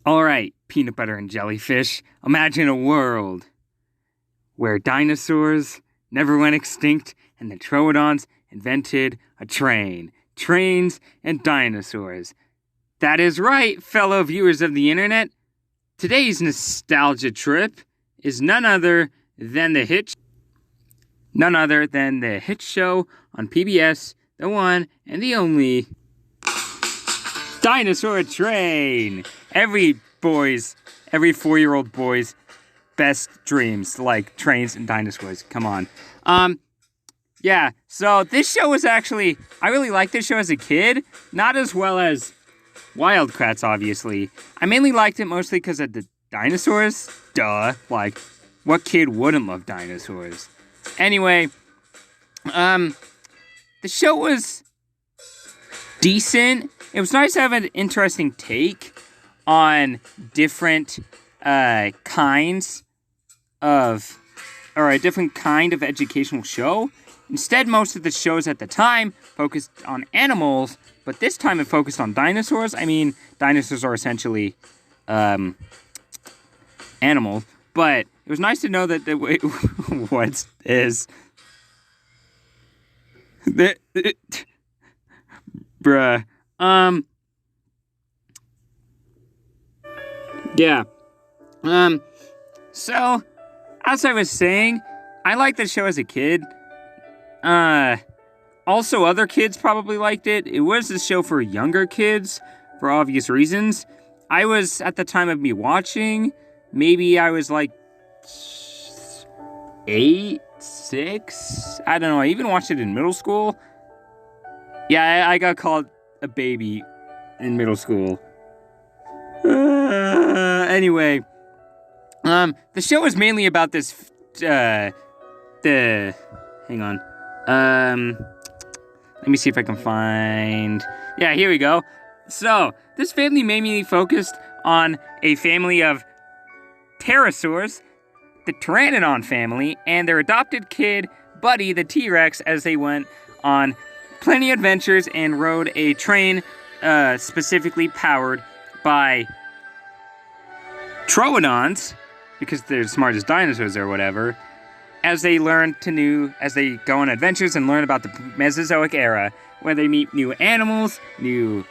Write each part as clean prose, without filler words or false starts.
Alright, peanut butter and jellyfish, imagine a world where dinosaurs never went extinct and the Troodons invented a train. Trains and dinosaurs. That is right, fellow viewers of the internet. Today's nostalgia trip is none other than the hit show on PBS, the one and the only Dinosaur Train. Every 4-year-old boy's best dreams, like trains and dinosaurs. Come on. Yeah, so this show was actually, I really liked this show as a kid. Not as well as Wildcats, obviously. I mainly liked it mostly because of the dinosaurs. Duh. Like, what kid wouldn't love dinosaurs? Anyway, the show was decent. It was nice to have an interesting take on different kinds of, or a different kind of educational show. Instead, most of the shows at the time focused on animals, but this time it focused on dinosaurs. I mean, dinosaurs are essentially animals, but it was nice to know that what is the bruh. Yeah. So, as I was saying, I liked the show as a kid. Also other kids probably liked it. It was a show for younger kids, for obvious reasons. I was, at the time of me watching, maybe I was like 8, 6? I don't know, I even watched it in middle school. Yeah, I got called a baby in middle school. Anyway, the show was mainly about this, hang on. Let me see if I can find, yeah, here we go. So, this family mainly focused on a family of pterosaurs, the Pteranodon family, and their adopted kid, Buddy, the T-Rex, as they went on plenty of adventures and rode a train, specifically powered by Troodons, because they're the smartest dinosaurs or whatever, as they go on adventures and learn about the Mesozoic era, where they meet new animals, new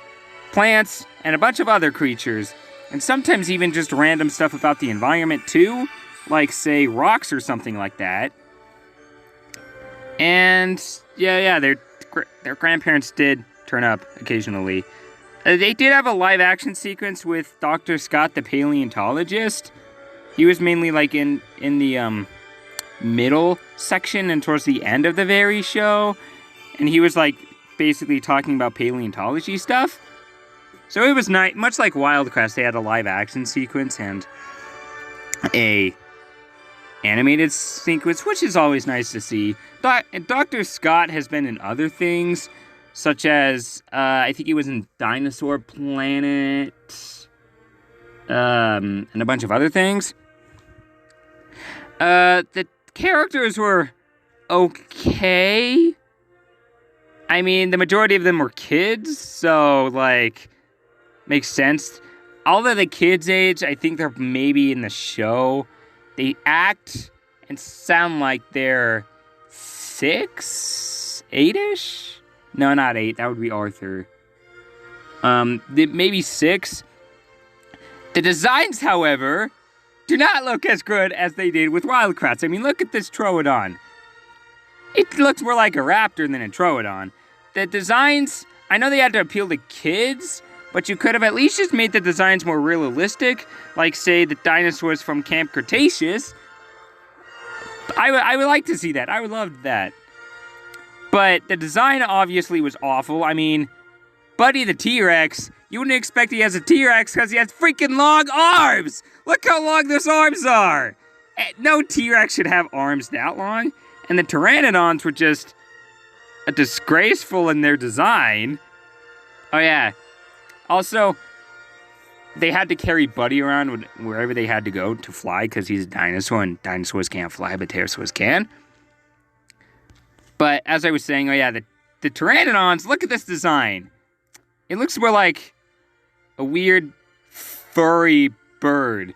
plants, and a bunch of other creatures, and sometimes even just random stuff about the environment too, like, say, rocks or something like that. And, yeah, their grandparents did turn up occasionally. They did have a live-action sequence with Dr. Scott, the paleontologist. He was mainly, like, in the, middle section and towards the end of the very show. And he was, like, basically talking about paleontology stuff. So it was nice. Much like Wildcrest, they had a live-action sequence and a animated sequence, which is always nice to see. Dr. Scott has been in other things, such as, I think he was in Dinosaur Planet, and a bunch of other things. The characters were okay. I mean, the majority of them were kids, so, like, makes sense. Although the kids' age, I think they're maybe in the show, they act and sound like they're 6? 8-ish? No, not 8. That would be Arthur. Maybe 6. The designs, however, do not look as good as they did with Wildcrats. I mean, look at this Troodon. It looks more like a raptor than a Troodon. The designs, I know they had to appeal to kids, but you could have at least just made the designs more realistic, like, say, the dinosaurs from Camp Cretaceous. I would like to see that. I would love that. But the design obviously was awful. I mean, Buddy the T-Rex, you wouldn't expect he has a T-Rex because he has freaking long arms! Look how long those arms are! No T-Rex should have arms that long. And the Pteranodons were just disgraceful in their design. Oh yeah. Also, they had to carry Buddy around wherever they had to go to fly because he's a dinosaur and dinosaurs can't fly, but pterosaurs can. But as I was saying, oh yeah, the Pteranodons, look at this design. It looks more like a weird furry bird.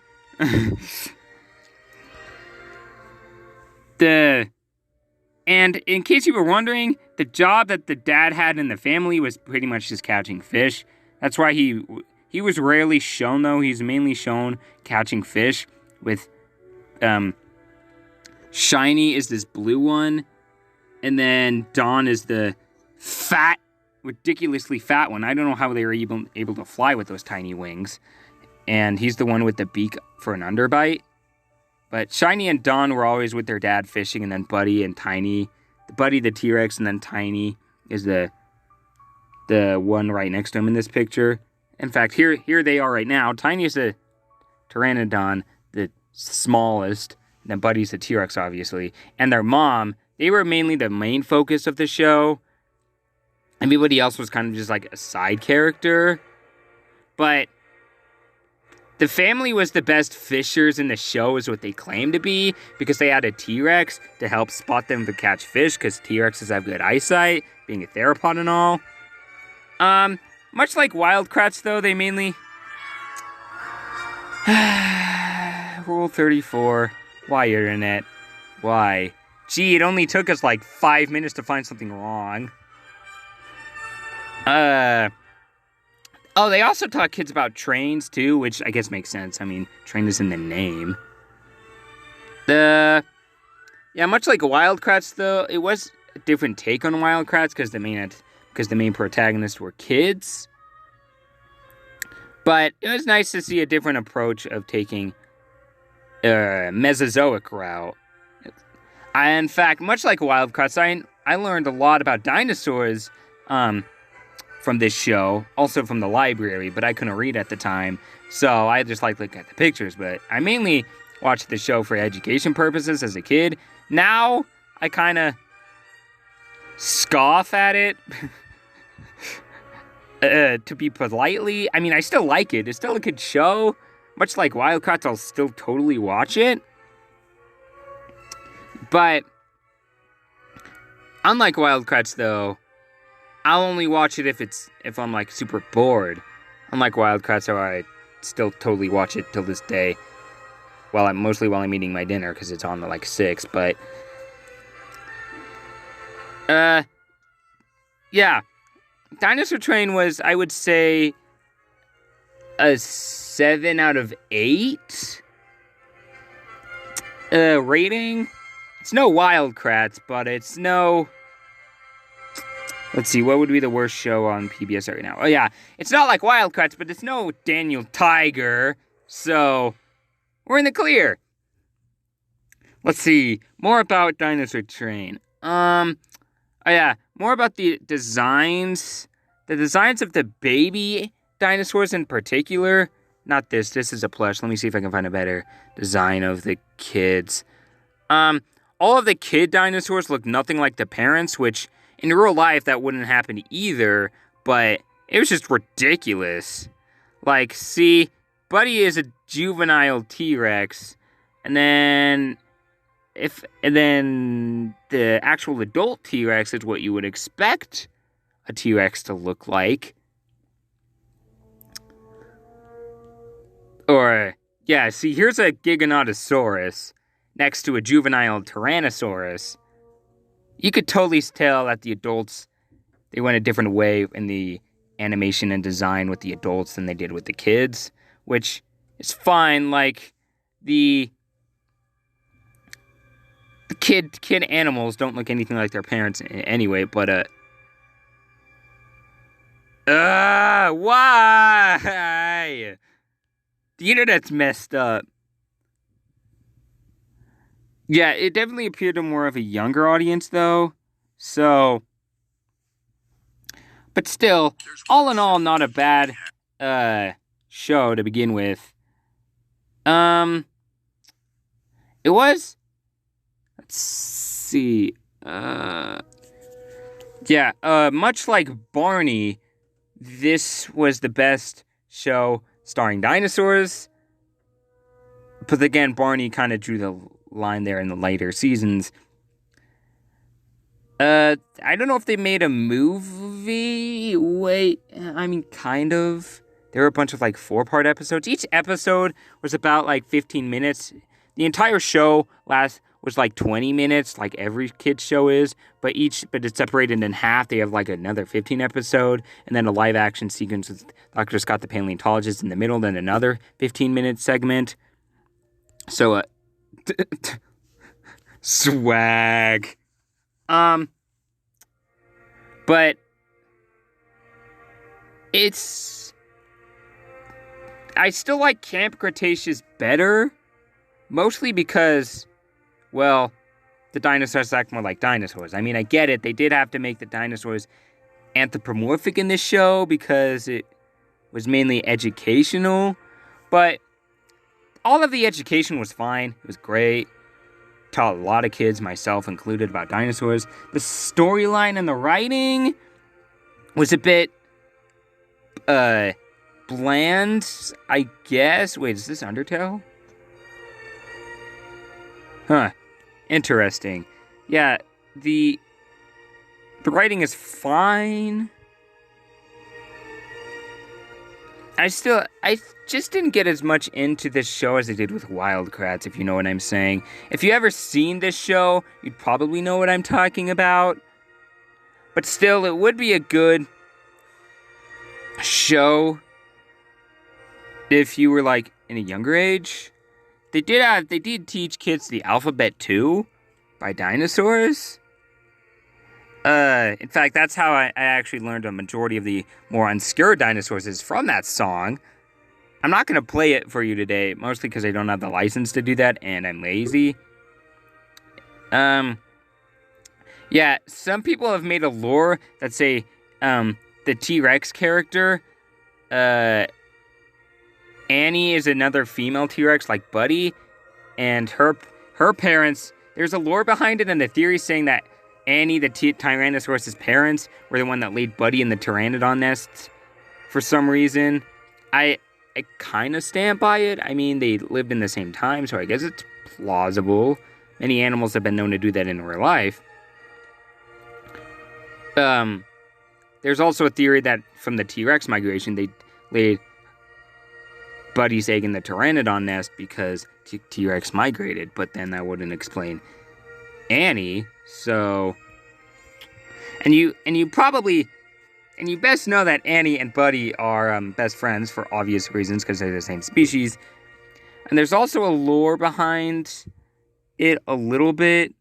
And in case you were wondering, the job that the dad had in the family was pretty much just catching fish. That's why he was rarely shown, though. He's mainly shown catching fish with, Shiny is this blue one, and then Dawn is the fat, ridiculously fat one. I don't know how they were able to fly with those tiny wings. And he's the one with the beak for an underbite. But Shiny and Dawn were always with their dad fishing, and then Buddy and Tiny. Buddy the T-Rex, and then Tiny is the one right next to him in this picture. In fact, here they are right now. Tiny is the Pteranodon, the smallest. And then Buddy's the T-Rex, obviously. And their mom, they were mainly the main focus of the show. Everybody else was kind of just like a side character. But the family was the best fishers in the show, is what they claimed to be, because they had a T-Rex to help spot them to catch fish, because T-Rexes have good eyesight, being a theropod and all. Much like Wild Kratts, though, they mainly... Rule 34. Why, Internet? Why? Gee, it only took us like 5 minutes to find something wrong. Oh, they also taught kids about trains, too, which I guess makes sense. I mean, train is in the name. Yeah, much like Wild Kratts, though, it was a different take on Wild Kratts because the main protagonists were kids. But it was nice to see a different approach of taking a Mesozoic route. In fact, much like Wild Kratts, I learned a lot about dinosaurs, from this show, also from the library, but I couldn't read at the time, so I just like looking at the pictures. But I mainly watched the show for education purposes as a kid. Now, I kind of scoff at it, to be politely. I mean, I still like it. It's still a good show. Much like Wild Kratts, I'll still totally watch it. But, unlike Wild Kratts, though, I'll only watch it if I'm like super bored. Unlike Wild Kratts, I still totally watch it till this day. While I'm eating my dinner, because it's on at like 6. But yeah, Dinosaur Train was, I would say, a 7 out of 8 rating. It's no Wild Kratts, but it's no... Let's see, what would be the worst show on PBS right now? Oh, yeah, it's not like Wild Kratts, but it's no Daniel Tiger, so we're in the clear. Let's see, more about Dinosaur Train. Oh, yeah, more about the designs. The designs of the baby dinosaurs in particular. Not this. This is a plush. Let me see if I can find a better design of the kids. All of the kid dinosaurs look nothing like the parents, which... in real life, that wouldn't happen either, but it was just ridiculous. Like, see, Buddy is a juvenile T-Rex, and then the actual adult T-Rex is what you would expect a T-Rex to look like. Or, yeah, see, here's a Giganotosaurus next to a juvenile Tyrannosaurus. You could totally tell that the adults, they went a different way in the animation and design with the adults than they did with the kids, which is fine. Like, the kid animals don't look anything like their parents anyway, but, why? The internet's messed up. Yeah, it definitely appeared to more of a younger audience, though. So, but still, all in all, not a bad show to begin with. It was. Let's see. Much like Barney, this was the best show starring dinosaurs. But again, Barney kind of drew the line there in the later seasons. I don't know if they made a movie. Wait, I mean, kind of. There were a bunch of like 4-part episodes. Each episode was about like 15 minutes. The entire show was like 20 minutes, like every kid's show is, but it's separated in half. They have like another 15 episode, and then a live action sequence with Dr. Scott the paleontologist in the middle, then another 15-minute segment. So, swag. But I still like Camp Cretaceous better, mostly because, well, the dinosaurs act more like dinosaurs. I mean, I get it. They did have to make the dinosaurs anthropomorphic in this show because it was mainly educational, but all of the education was fine. It was great. Taught a lot of kids, myself included, about dinosaurs. The storyline and the writing was a bit bland, I guess. Wait, is this Undertale? Huh. Interesting. Yeah, the writing is fine. I just didn't get as much into this show as I did with Wildcrats, if you know what I'm saying. If you ever seen this show, you'd probably know what I'm talking about. But still, it would be a good show if you were like in a younger age. They did teach kids the alphabet too by dinosaurs. In fact, that's how I actually learned a majority of the more obscure dinosaurs is from that song. I'm not going to play it for you today, mostly because I don't have the license to do that, and I'm lazy. Yeah, some people have made a lore that say, the T-Rex character, Annie is another female T-Rex like Buddy, and her parents, there's a lore behind it, and the theory saying that Annie, the Tyrannosaurus' parents, were the one that laid Buddy in the Pteranodon nest for some reason. I kind of stand by it. I mean, they lived in the same time, so I guess it's plausible. Many animals have been known to do that in real life. There's also a theory that from the T-Rex migration, they laid Buddy's egg in the Pteranodon nest because T-Rex migrated, but then that wouldn't explain Annie. So, and you best know that Annie and Buddy are best friends for obvious reasons because they're the same species. And there's also a lore behind it a little bit.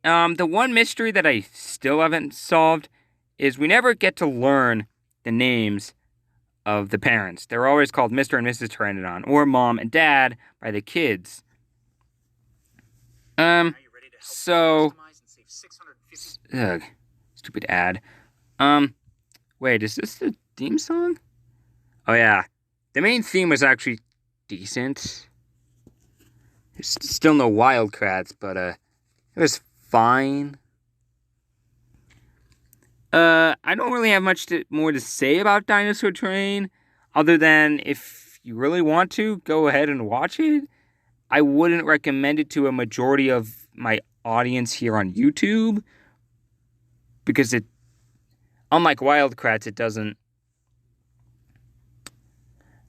The one mystery that I still haven't solved is we never get to learn the names of the parents. They're always called Mr. and Mrs. Pteranodon, or Mom and Dad by the kids. So, ugh, stupid ad. Wait, is this the theme song? Oh yeah, the main theme was actually decent. There's still no Wildcrats, but it was fine. I don't really have much more to say about Dinosaur Train, other than if you really want to, go ahead and watch it. I wouldn't recommend it to a majority of my audience here on YouTube, because unlike Wildcrats, it doesn't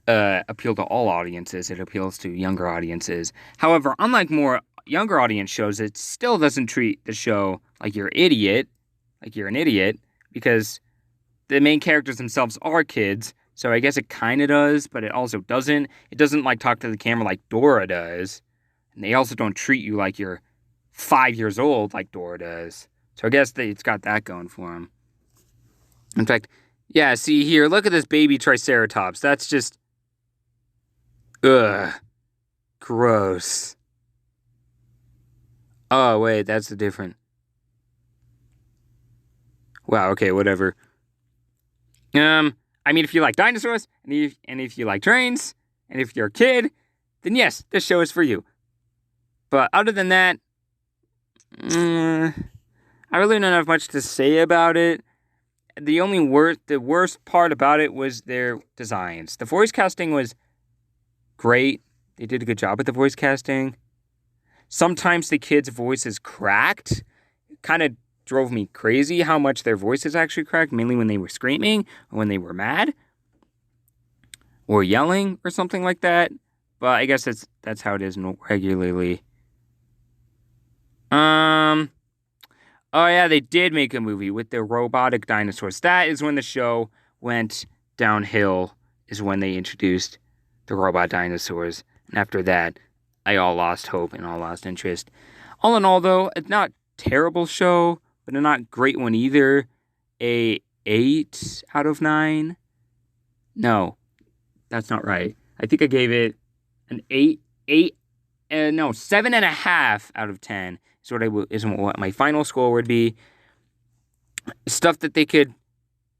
appeal to all audiences. It appeals to younger audiences. However, unlike more younger audience shows, it still doesn't treat the show like you're an idiot, because the main characters themselves are kids, so I guess it kind of does, but it also doesn't. It doesn't, like, talk to the camera like Dora does, and they also don't treat you like you're 5 years old like Dora does. So I guess it's got that going for them. In fact, yeah, see here, look at this baby Triceratops. That's just, ugh, gross. Oh, wait, that's a different... Wow, okay, whatever. I mean, if you like dinosaurs, and if you like trains, and if you're a kid, then yes, this show is for you. But other than that, I really don't have much to say about it. The worst part about it was their designs. The voice casting was great. They did a good job with the voice casting. Sometimes the kids' voices cracked. It kind of drove me crazy how much their voices actually cracked, mainly when they were screaming or when they were mad. or yelling or something like that. But I guess that's how it is regularly. Oh yeah, they did make a movie with the robotic dinosaurs. That is when the show went downhill, is when they introduced the robot dinosaurs. And after that, I all lost hope and all lost interest. All in all, though, it's not a terrible show, but a not great one either. A 8 out of 9? No, that's not right. I think I gave it an 7.5 out of 10 is what my final score would be. Stuff that they could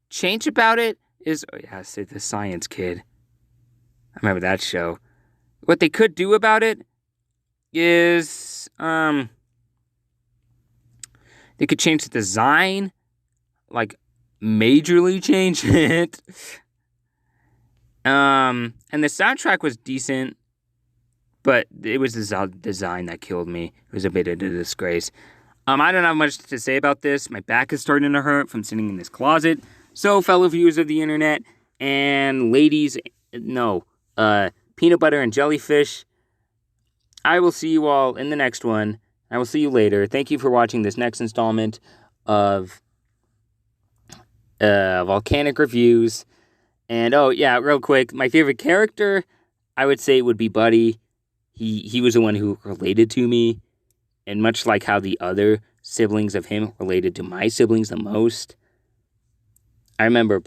change about it is, oh yeah, say the Science Kid. I remember that show. What they could do about it is, they could change the design, like majorly change it. And the soundtrack was decent, but it was the design that killed me. It was a bit of a disgrace. I don't have much to say about this. My back is starting to hurt from sitting in this closet. So, fellow viewers of the internet and peanut butter and jellyfish, I will see you all in the next one. I will see you later. Thank you for watching this next installment of Volcanic Reviews. And, oh, yeah, real quick, my favorite character, I would say, would be Buddy. He was the one who related to me, and much like how the other siblings of him related to my siblings the most. I remember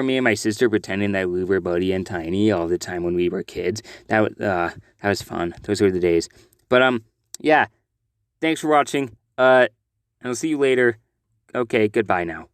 me and my sister pretending that we were Buddy and Tiny all the time when we were kids. That was fun. Those were the days. But, yeah, thanks for watching, and I'll see you later. Okay, goodbye now.